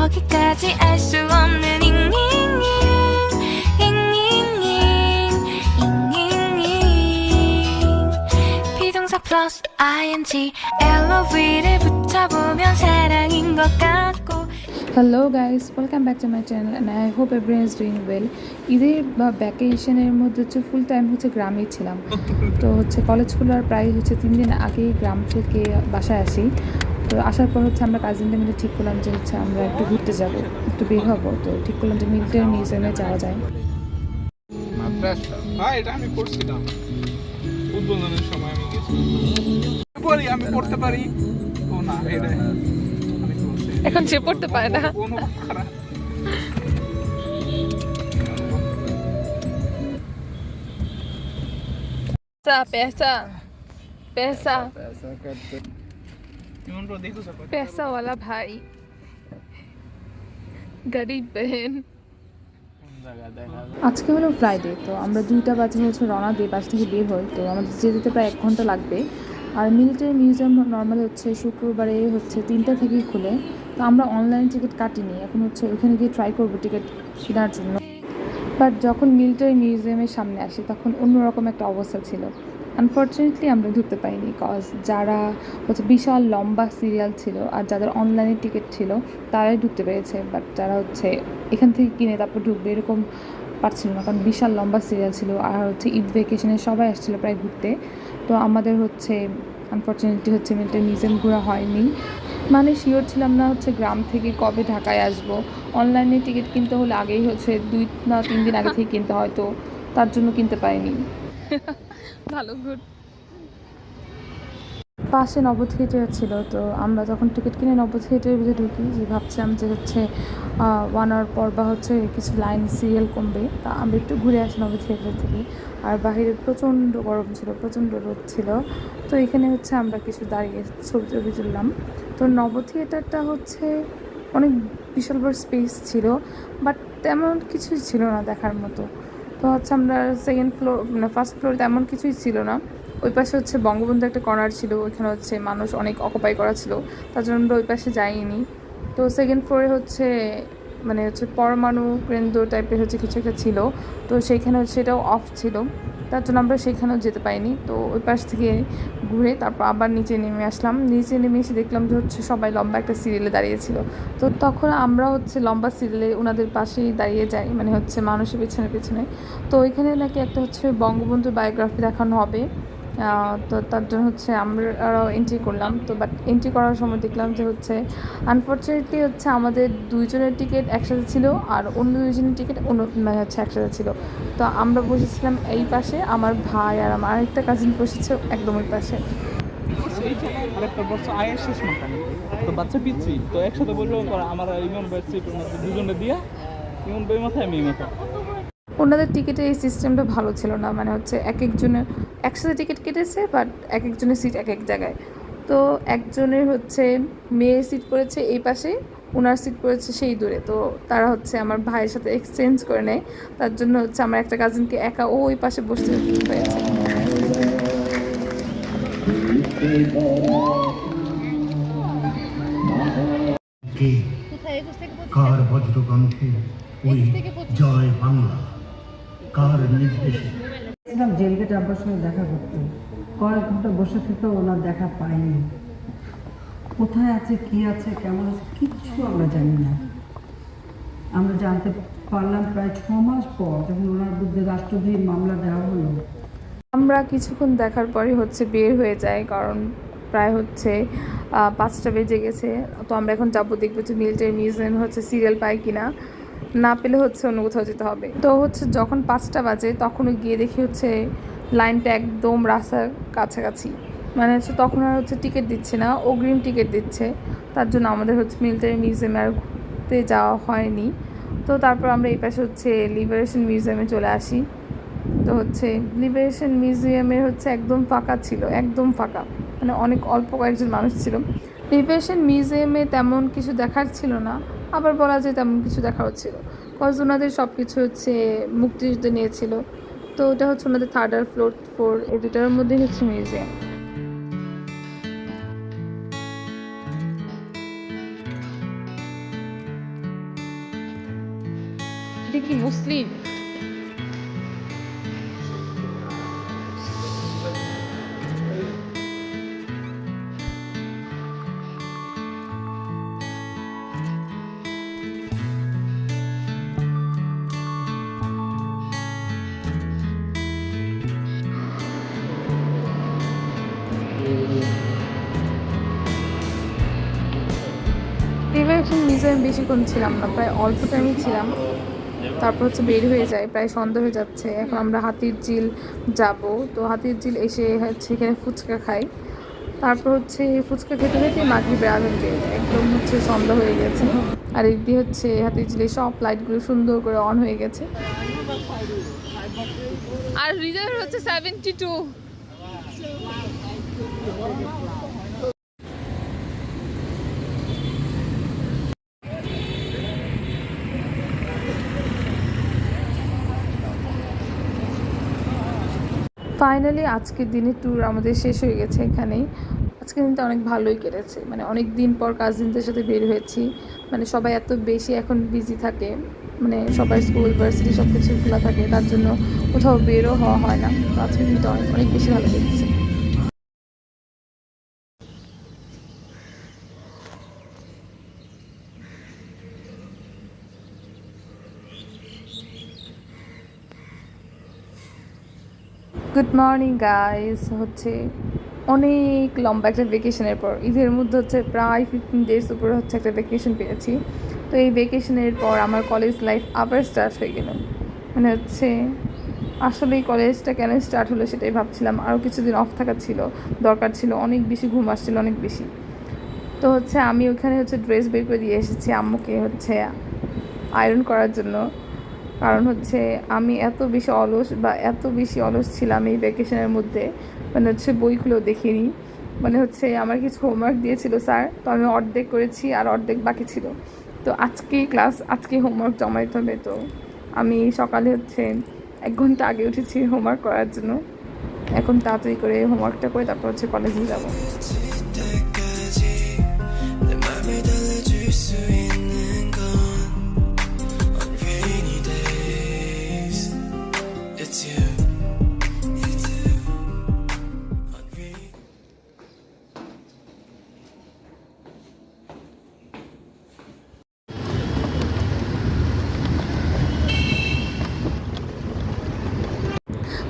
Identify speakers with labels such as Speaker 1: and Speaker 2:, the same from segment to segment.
Speaker 1: 거기까지 알 수 없는 잉잉잉 잉잉잉 잉잉잉 비동사 플러스 ing LOV를 붙여보면 사랑인 것 같고.
Speaker 2: Hello guys, welcome back to my channel and I hope everyone is doing well. ঈদের বা ভ্যাকেশনের মধ্যে হচ্ছে full time হচ্ছে গ্রামেই ছিলাম। তো হচ্ছে কলেজ খোলার প্রায় হচ্ছে 3 দিন আগেই গ্রাম থেকে বাসায় আসি। তো আসার পর হচ্ছে আমরা কাজিনদের মিলে ঠিক করলাম যে হচ্ছে আমরা একটু ঘুরতে যাব, একটু বের হবো। তো ঠিক করলাম যে মিলিটারি মিউজিয়ামে যাওয়া যায়।
Speaker 3: এটা আমি পড়ছিলাম উদ্বোধনের সময়, আমি গেছি পড়ি, আমি পড়তে পারি। ও না, এটা
Speaker 2: এখন সে পড়তে পারে না। पैसा पैसा पैसा वाला भाई, गरीब बहन। আজকে হলো ফ্রাইডে, তো আমরা 2টা বাজে হচ্ছে রওনা দিয়ে বাস থেকে বের হই। তো আমাদের যেতে প্রায় 1 ঘন্টা লাগবে। আর মিলিটারি মিউজিয়াম নর্মালি হচ্ছে শুক্রবারে হচ্ছে 3টা থেকেই খুলে। তো আমরা অনলাইন টিকিট কাটিনি, এখন হচ্ছে ওখানে গিয়ে ট্রাই করবো টিকিট কেনার জন্য। বাট যখন মিলিটারি মিউজিয়ামের সামনে আসি তখন অন্যরকম একটা অবস্থা ছিল। আনফর্চুনেটলি আমরা ঢুকতে পাইনি, কজ যারা হচ্ছে বিশাল লম্বা সিরিয়াল ছিল আর যাদের অনলাইনে টিকিট ছিল তারাই ঢুকতে পেরেছে। বাট যারা হচ্ছে এখান থেকে কিনে তারপর ঢুকবে এরকম পারছিল না, কারণ বিশাল লম্বা সিরিয়াল ছিল। আর হচ্ছে ঈদ ভ্যাকেশনে সবাই আসছিলো প্রায় ঘুরতে। তো আমাদের হচ্ছে আনফর্চুনেটলি হচ্ছে মিলিটারি মিউজিয়াম ঘোরা হয়নি। মানে শিওর ছিলাম না হচ্ছে গ্রাম থেকে কবে ঢাকায় আসবো। অনলাইনে টিকিট কিনতে হলে আগেই হচ্ছে 2 না 3 দিন আগে থেকে কিনতে হয়, তো তার জন্য কিনতে পারিনি। ভালো গুড। পাশে নব থিয়েটার ছিল, তো আমরা যখন টিকিট কিনে নব থিয়েটারের ভিতরে ঢুকি, যে ভাবছিলাম যে হচ্ছে 1 আওয়ার পর বা হচ্ছে কিছু লাইন সিরিয়াল কমবে, তা আমরা একটু ঘুরে আসি নব থিয়েটার থেকে। আর বাইরে প্রচণ্ড গরম ছিল, প্রচণ্ড রোদ ছিল। তো এখানে হচ্ছে আমরা কিছু দাঁড়িয়ে ছবি তুললাম। তো নব থিয়েটারটা হচ্ছে অনেক বিশাল বড় স্পেস ছিল, বাট তেমন কিছুই ছিল না দেখার মতো। তো হচ্ছে আমরা সেকেন্ড ফ্লোর মানে ফার্স্ট ফ্লোর তেমন কিছুই ছিল না। ওই পাশে হচ্ছে বঙ্গবন্ধু একটা কর্নার ছিল, ওইখানে হচ্ছে মানুষ অনেক অকুপাই করা ছিল, তার জন্য আমরা ওই পাশে যাইনি। তো সেকেন্ড ফ্লোরে হচ্ছে মানে হচ্ছে পরমাণু কেন্দ্র টাইপের হচ্ছে কিছু একটা ছিল, তো সেইখানে হচ্ছে সেটাও অফ ছিল, তার জন্য আমরা সেখানেও যেতে পাইনি। তো ওই পাশ থেকে ঘুরে তারপর আবার নিচে নেমে আসলাম। নিচে নেমে এসে দেখলাম যে হচ্ছে সবাই লম্বা একটা সিরিয়ালে দাঁড়িয়েছিল। তো তখন আমরা হচ্ছে লম্বা সিরিয়ালে ওনাদের পাশেই দাঁড়িয়ে যাই, মানে হচ্ছে মানুষের পেছনে পেছনে। তো ওইখানে নাকি একটা হচ্ছে বঙ্গবন্ধুর বায়োগ্রাফি দেখানো হবে, তো তার জন্য হচ্ছে আমরা এন্ট্রি করলাম। তো বাট এন্ট্রি করার সময় দেখলাম যে হচ্ছে আনফর্চুনেটলি হচ্ছে আমাদের 2 জনের টিকিট একসাথে ছিল আর অন্য 2 জনের টিকিট অন্য মানে হচ্ছে একসাথে ছিল। তো আমরা বসেছিলাম এই পাশে, আমার ভাই আর আমার আরেকটা কাজিন বসেছে একদম ওই পাশে।
Speaker 3: আরেকটা বছর আয়ের শেষ মাখানি তো বাচ্চা পিচ্ছি, তো একসাথে বলবো আমার ইমন ভাই সিটের মধ্যে দুজনে দিয়া, ইমন ভাই মাথায় আমি মাথায়।
Speaker 2: ওনাদের টিকিটের এই সিস্টেমটা ভালো ছিল না, মানে হচ্ছে এক একজনের একসাথে টিকিট কেটেছে, বাট এক একজনের সিট এক এক জায়গায়। তো একজনের হচ্ছে মেয়ের সিট পড়েছে এই পাশে, ওনার সিট পড়েছে সেই দূরে। তো তারা হচ্ছে আমার ভাইয়ের সাথে এক্সচেঞ্জ করে নেয়, তার জন্য হচ্ছে আমার একটা কাজিনকে একা ওই পাশে বসতে হয়েছে।
Speaker 4: কার বজ্রকণ্ঠে ওই জয় বাংলা, কার নির্দেশে
Speaker 5: জেল গেটে আব্বার সঙ্গে দেখা করতে কয়েক ঘন্টা বসে থেকেও ওনার দেখা পাইনি। কোথায় আছে, কি আছে, কেমন আছে, কিচ্ছু আমরা জানি না। আমরা জানতে পারলাম প্রায় 6 মাস পর, যখন ওনার বিরুদ্ধে রাষ্ট্রদ্রোহী মামলা দেওয়া হলো।
Speaker 2: আমরা কিছুক্ষণ দেখার পরই হচ্ছে বের হয়ে যাই, কারণ প্রায় হচ্ছে 5টা বেজে গেছে। তো আমরা এখন যাবো, দেখবো যে মিলিটারি মিউজিয়াম হচ্ছে সিরিয়াল পাই কিনা, না পেলে হচ্ছে অন্য কোথাও যেতে হবে। তো হচ্ছে যখন 5টা বাজে তখনও গিয়ে দেখি হচ্ছে লাইনটা একদম রাস্তার কাছাকাছি, মানে হচ্ছে তখন আর হচ্ছে টিকিট দিচ্ছে না, অগ্রিম টিকিট দিচ্ছে। তার জন্য আমাদের হচ্ছে মিলিটারি মিউজিয়ামে আর ঘুরতে যাওয়া হয়নি। তো তারপর আমরা এই পাশে হচ্ছে লিবারেশন মিউজিয়ামে চলে আসি। তো হচ্ছে লিবারেশন মিউজিয়ামের হচ্ছে একদম ফাঁকা ছিল, একদম ফাঁকা, মানে অনেক অল্প কয়েকজন মানুষ ছিল। লিবারেশন মিউজিয়ামে তেমন কিছু দেখার ছিল না, আবার বলা যায় তেমন কিছু দেখারও ছিল, কজ ওনাদের সব কিছু হচ্ছে মুক্তিযুদ্ধ নিয়েছিল। তো ওটা হচ্ছে ওনাদের 3rd আর 4th এই দুটার মধ্যেই হচ্ছে মিউজিয়াম। এটা কি মুসলিম? নিজে আমি বেশিক্ষণ ছিলাম না, প্রায় অল্প টাইমই ছিলাম। তারপর হচ্ছে বের হয়ে যায়, প্রায় সন্ধ্যা হয়ে যাচ্ছে। এখন আমরা হাতির ঝিল যাব। তো হাতির ঝিল এসে হচ্ছে এখানে ফুচকা খাই। তারপর হচ্ছে ফুচকা খেতে খেতে মাগরিবের আজান দিয়ে যায়, একদম হচ্ছে সন্ধ্যা হয়ে গেছে। আর এই দিয়ে হচ্ছে হাতির ঝিলে সব লাইটগুলো সুন্দর করে অন হয়ে গেছে। আর রিজার্ভ হচ্ছে 72। ফাইনালি আজকের দিনের ট্যুর আমাদের শেষ হয়ে গেছে এখানেই। আজকের দিনটা অনেক ভালোই কেটেছে, মানে অনেক দিন পর কাজিনদের সাথে বের হয়েছি। মানে সবাই এত বেশি এখন বিজি থাকে, মানে সবার স্কুল ভার্সিটি সব কিছু খোলা থাকে, তার জন্য কোথাও বেরও হওয়া হয় না। তো আজকের দিনটা অনেক অনেক বেশি ভালো কেটেছে। Good morning guys. হচ্ছে অনেক লম্বা একটা ভেকেশনের পর, ঈদের মধ্যে হচ্ছে প্রায় 15 ডেজ উপরে হচ্ছে একটা ভেকেশন পেয়েছি। তো এই ভেকেশনের পর আমার কলেজ লাইফ আবার স্টার্ট হয়ে গেল। মানে হচ্ছে আসলে এই কলেজটা কেন স্টার্ট হলো সেটাই ভাবছিলাম। আরও কিছুদিন অফ থাকা ছিল, দরকার ছিল, অনেক বেশি ঘুম আসছিল, অনেক বেশি। তো হচ্ছে আমি ওখানে হচ্ছে ড্রেস বের করে দিয়ে এসেছি আম্মুকে হচ্ছে আয়রন করার জন্য। কারণ হচ্ছে আমি এত বেশি অলস ছিলাম এই ভ্যাকেশনের মধ্যে, মানে হচ্ছে বইগুলো দেখিনি। মানে হচ্ছে আমার কিছু হোমওয়ার্ক দিয়েছিল স্যার, তো আমি অর্ধেক করেছি আর অর্ধেক বাকি ছিল। তো আজকে হোমওয়ার্ক জমা দিতে হবে। তো আমি সকালে হচ্ছে 1 ঘন্টা আগে উঠেছি হোমওয়ার্ক করার জন্য। এখন তাড়াতাড়ি করে হোমওয়ার্কটা করে তারপর হচ্ছে কলেজে যাব।
Speaker 6: 내 맘을 달래줄 수 있는 건 on rainy days it's you on rainy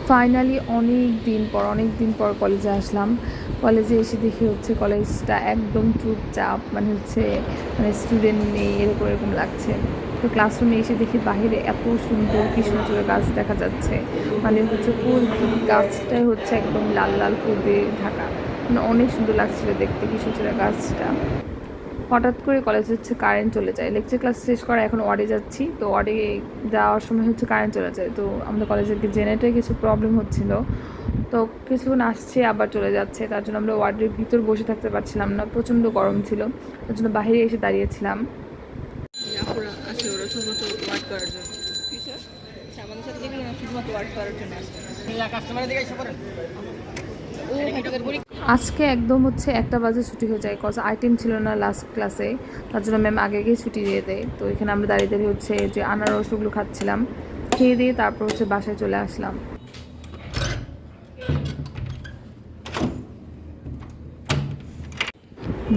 Speaker 2: finally অনেক দিন পর কলেজে আসলাম। কলেজে এসে দেখি হচ্ছে কলেজটা একদম চুপচাপ, মানে স্টুডেন্ট নেই, এরকম লাগছে। তো ক্লাসরুমে এসে দেখি বাইরে এত সুন্দর কৃষ্ণচূড়া গাছ দেখা যাচ্ছে। মানে হচ্ছে ফুল গাছটাই হচ্ছে একদম লাল লাল ফুল দিয়ে ঢাকা, মানে অনেক সুন্দর লাগছিল দেখতে কৃষ্ণচূড়া গাছটা। হঠাৎ করে কলেজে হচ্ছে কারেন্ট চলে যায়, লেকচার ক্লাস শেষ করা এখন ওয়ার্ডে যাচ্ছি। তো ওয়ার্ডে যাওয়ার সময় হচ্ছে কারেন্ট চলে যায়। তো আমাদের কলেজের জেনারেটরে কিছু প্রবলেম হচ্ছিল, তো কিছুক্ষণ আসছে আবার চলে যাচ্ছে। তার জন্য আমরা ওয়ার্ডের ভিতর বসে থাকতে পারছিলাম না, প্রচণ্ড গরম ছিল। তার জন্য বাইরে এসে দাঁড়িয়েছিলাম। আজকে একদম হচ্ছে 1টা বাজে ছুটি হয়ে যায়, কজ আইটেম ছিল না লাস্ট ক্লাসে। তার জন্য ম্যাম আগে ছুটি দিয়ে দেয়। তো এখানে আমরা দাঁড়িয়ে হচ্ছে যে আনারসগুলো খাচ্ছিলাম, খেয়ে দিয়ে তারপর হচ্ছে বাসায় চলে আসলাম।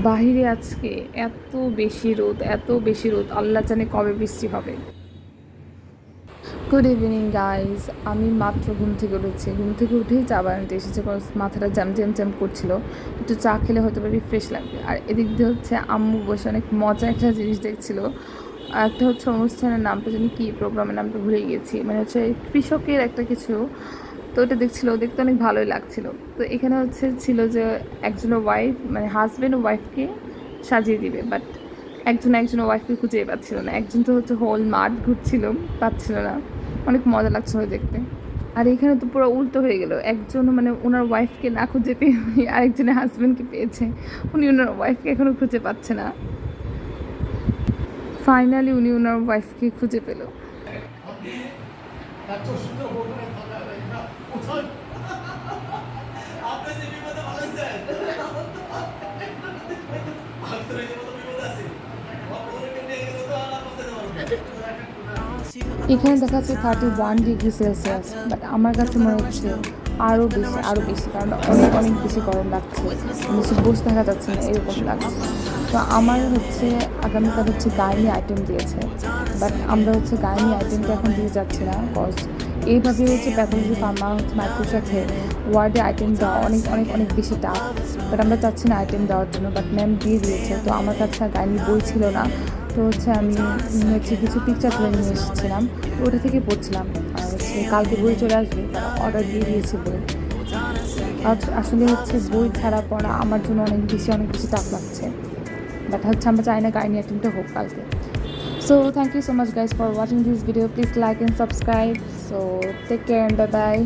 Speaker 2: বাহিরে আজকে এত বেশি রোদ, আল্লাহ জানে কবে বৃষ্টি হবে। Good evening guys. আমি মাত্র ঘুম থেকে উঠেই চা বানাতে এসেছি, মাথাটা জ্যাম করছিল। একটু চা খেলে হয়তো রিফ্রেশ লাগবে। আর এদিক দিয়ে হচ্ছে আম্মু বসে অনেক মজা একটা জিনিস দেখছিল। আর একটা হচ্ছে অনুষ্ঠানের নামটা জানি কি, প্রোগ্রামের নামটা ভুলে গিয়েছি, মানে হচ্ছে কৃষকের একটা কিছু। তো ওটা দেখছিল, দেখতে অনেক ভালোই লাগছিল। তো এখানে হচ্ছে ছিল যে একজনের ওয়াইফ, মানে হাজব্যান্ড ও ওয়াইফকে সাজিয়ে দিবে, বাট একজনের ওয়াইফকে খুঁজেই পাচ্ছিল না। একজন তো হচ্ছে হোল মাঠ ঘুরছিল, পাচ্ছিল না। অনেক মজা লাগছিল দেখতে। আর এখানে তো পুরো উল্টো হয়ে গেল, একজন মানে ওনার ওয়াইফকে না খুঁজে পেয়ে উনি আরেকজনের হাজব্যান্ডকে পেয়েছে। উনি ওনার ওয়াইফকে এখনও খুঁজে পাচ্ছে না। ফাইনালি উনি ওনার ওয়াইফকে খুঁজে পেল। এখানে দেখা যাচ্ছে 31 ডিগ্রি সেলসিয়াস, বাট আমার কাছে মনে হচ্ছে আরও বেশি কারণ অনেক অনেক বেশি গরম লাগছে, বেশি বসে থাকা যাচ্ছে না এরকম লাগছে। তো আমার হচ্ছে আগামীকাল হচ্ছে গাইনি আইটেম দিয়েছে, বাট আমরা হচ্ছে গাইনি আইটেমটা এখন দিয়ে যাচ্ছি না, কজ এইভাবে হচ্ছে প্যাথোলজি ফার্মা হচ্ছে মাইক্রোর সাথে ওয়ার্ডে আইটেম দেওয়া অনেক অনেক অনেক বেশি টাফ, বাট আমরা চাচ্ছি না আইটেম দেওয়ার জন্য, বাট ম্যাম দিয়ে দিয়েছে। তো আমার কাছে আর গাইনি বই ছিল না, তো হচ্ছে আমি হচ্ছে কিছু পিকচার তুলে নিয়ে এসেছিলাম, তো ওটা থেকে পড়ছিলাম। আর হচ্ছে কালকে বই চলে আসবে, তারা অর্ডার দিয়ে দিয়েছে বই। আর আসলে হচ্ছে বই ছাড়া পড়া আমার জন্য অনেক বেশি টাফ লাগছে, বাট হচ্ছে আমরা চাই না গাইনি আইটেমটা হোক কালকে। So thank you so much guys for watching this video. Please like and subscribe. So take care and bye bye.